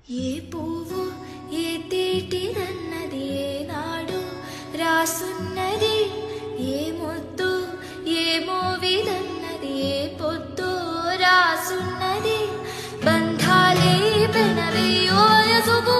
ఏ పువ్వు ఏ తేటిదన్నది ఏనాడు రాసున్నది, ఏ ముద్దు ఏ మోవిదన్నది ఏ పొద్దు రాసున్నది. బంధాలే పెనవేయో యసుగు